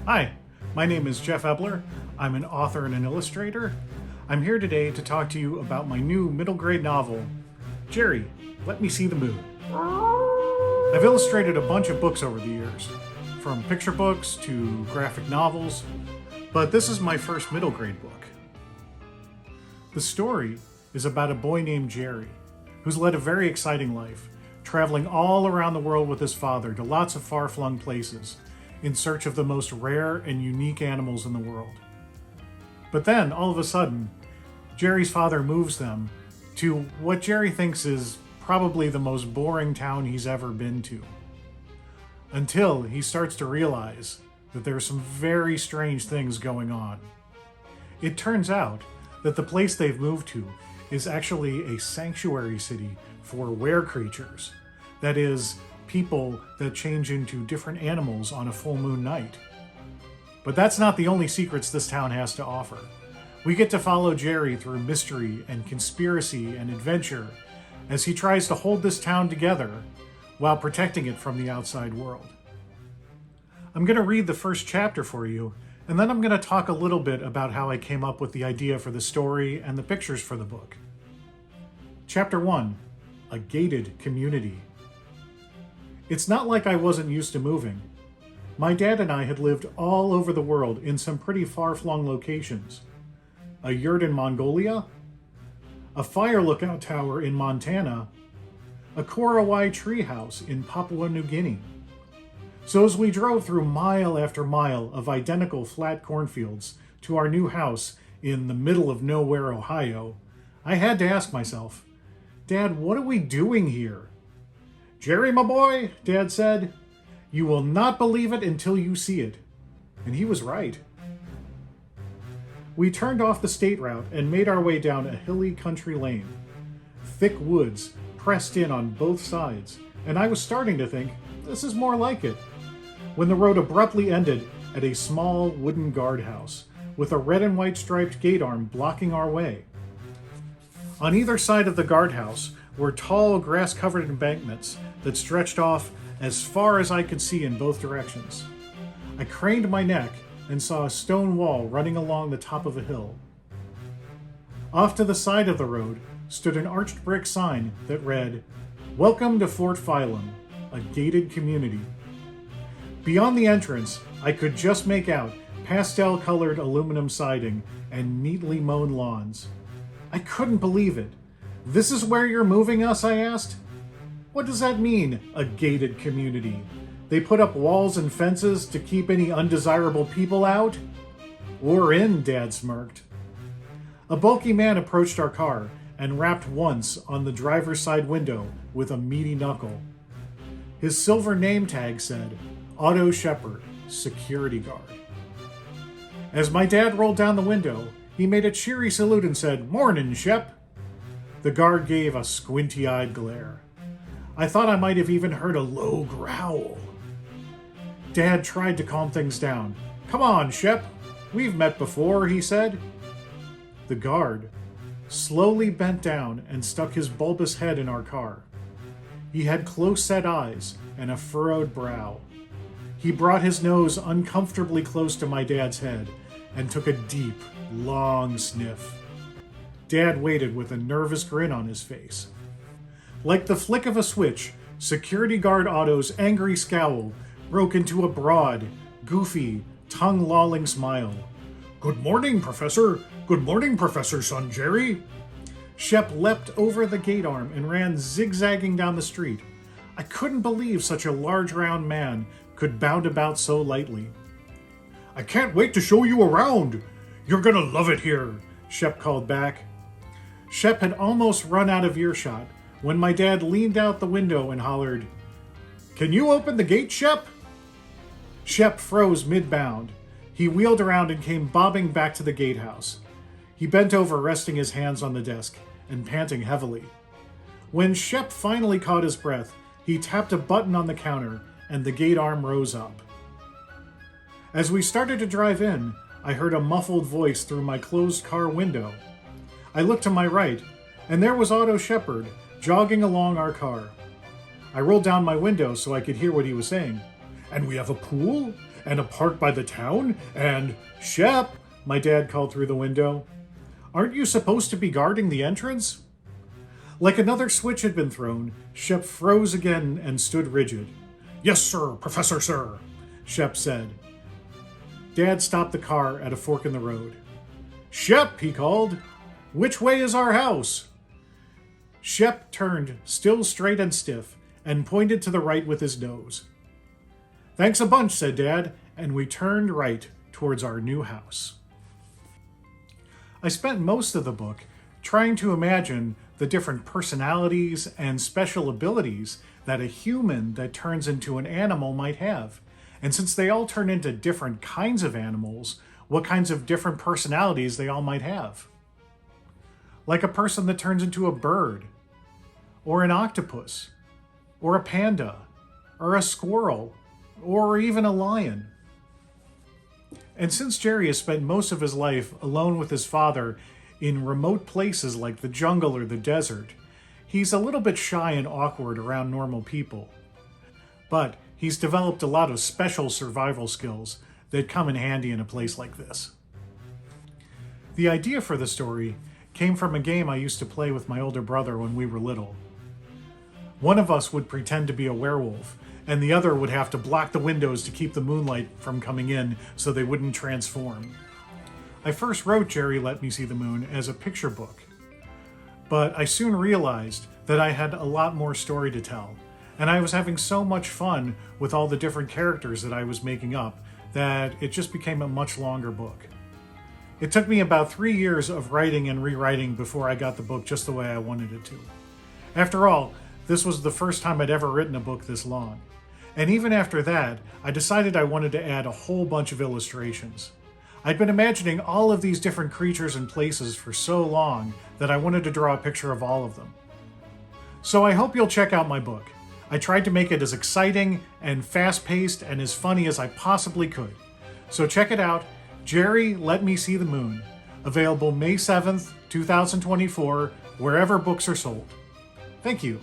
Hi, my name is Jeff Ebbeler. I'm an author and an illustrator. I'm here today to talk to you about my new middle grade novel, Jerry, Let Me See the Moon. I've illustrated a bunch of books over the years, from picture books to graphic novels, but this is my first middle grade book. The story is about a boy named Jerry, who's led a very exciting life, traveling all around the world with his father to lots of far-flung places in search of the most rare and unique animals in the world. But then, all of a sudden, Jerry's father moves them to what Jerry thinks is probably the most boring town he's ever been to. Until he starts to realize that there are some very strange things going on. It turns out that the place they've moved to is actually a sanctuary city for were-creatures. That is, people that change into different animals on a full moon night. But that's not the only secrets this town has to offer. We get to follow Jerry through mystery and conspiracy and adventure as he tries to hold this town together while protecting it from the outside world. I'm going to read the first chapter for you, and then I'm going to talk a little bit about how I came up with the idea for the story and the pictures for the book. Chapter 1, A Gated Community. It's not like I wasn't used to moving. My dad and I had lived all over the world in some pretty far-flung locations. A yurt in Mongolia, a fire lookout tower in Montana, a Korowai treehouse in Papua New Guinea. So as we drove through mile after mile of identical flat cornfields to our new house in the middle of nowhere, Ohio, I had to ask myself, Dad, what are we doing here? Jerry, my boy, Dad said, you will not believe it until you see it. And he was right. We turned off the state route and made our way down a hilly country lane. Thick woods pressed in on both sides, and I was starting to think, this is more like it, when the road abruptly ended at a small wooden guardhouse with a red and white striped gate arm blocking our way. On either side of the guardhouse were tall grass-covered embankments that stretched off as far as I could see in both directions. I craned my neck and saw a stone wall running along the top of a hill. Off to the side of the road stood an arched brick sign that read, "Welcome to Fort Phylum, a gated community." Beyond the entrance, I could just make out pastel-colored aluminum siding and neatly mown lawns. I couldn't believe it. This is where you're moving us, I asked. What does that mean, a gated community? They put up walls and fences to keep any undesirable people out? Or in, Dad smirked. A bulky man approached our car and rapped once on the driver's side window with a meaty knuckle. His silver name tag said, Otto Shepard, Security Guard. As my dad rolled down the window, he made a cheery salute and said, "Mornin', Shep." The guard gave a squinty-eyed glare. I thought I might have even heard a low growl. Dad tried to calm things down. "Come on, Shep. We've met before," he said. The guard slowly bent down and stuck his bulbous head in our car. He had close-set eyes and a furrowed brow. He brought his nose uncomfortably close to my dad's head and took a deep, long sniff. Dad waited with a nervous grin on his face. Like the flick of a switch, Security Guard Otto's angry scowl broke into a broad, goofy, tongue-lolling smile. "Good morning, Professor. Good morning, Professor Son Jerry." Shep leapt over the gate arm and ran zigzagging down the street. I couldn't believe such a large round man could bound about so lightly. "I can't wait to show you around. You're gonna love it here," Shep called back. Shep had almost run out of earshot when my dad leaned out the window and hollered, "Can you open the gate, Shep?" Shep froze mid-bound. He wheeled around and came bobbing back to the gatehouse. He bent over, resting his hands on the desk and panting heavily. When Shep finally caught his breath, he tapped a button on the counter and the gate arm rose up. As we started to drive in, I heard a muffled voice through my closed car window. I looked to my right, and there was Otto Shepard, jogging along our car. I rolled down my window so I could hear what he was saying. "And we have a pool, and a park by the town, and Shep, my dad called through the window. Aren't you supposed to be guarding the entrance? Like another switch had been thrown, Shep froze again and stood rigid. Yes, sir, Professor, sir, Shep said. Dad stopped the car at a fork in the road. Shep, he called. Which way is our house? Shep turned, still straight and stiff, and pointed to the right with his nose. Thanks a bunch, said Dad, and we turned right towards our new house. I spent most of the book trying to imagine the different personalities and special abilities that a human that turns into an animal might have. And since they all turn into different kinds of animals, what kinds of different personalities they all might have. Like a person that turns into a bird, or an octopus, or a panda, or a squirrel, or even a lion. And since Jerry has spent most of his life alone with his father in remote places like the jungle or the desert, he's a little bit shy and awkward around normal people. But he's developed a lot of special survival skills that come in handy in a place like this. The idea for the story came from a game I used to play with my older brother when we were little. One of us would pretend to be a werewolf, and the other would have to block the windows to keep the moonlight from coming in so they wouldn't transform. I first wrote Jerry Let Me See the Moon as a picture book, but I soon realized that I had a lot more story to tell, and I was having so much fun with all the different characters that I was making up that it just became a much longer book. It took me about 3 years of writing and rewriting before I got the book just the way I wanted it to. After all, this was the first time I'd ever written a book this long. And even after that, I decided I wanted to add a whole bunch of illustrations. I'd been imagining all of these different creatures and places for so long that I wanted to draw a picture of all of them. So I hope you'll check out my book. I tried to make it as exciting and fast-paced and as funny as I possibly could. So check it out, Jerry Let Me See the Moon, available May 7th, 2024, wherever books are sold. Thank you.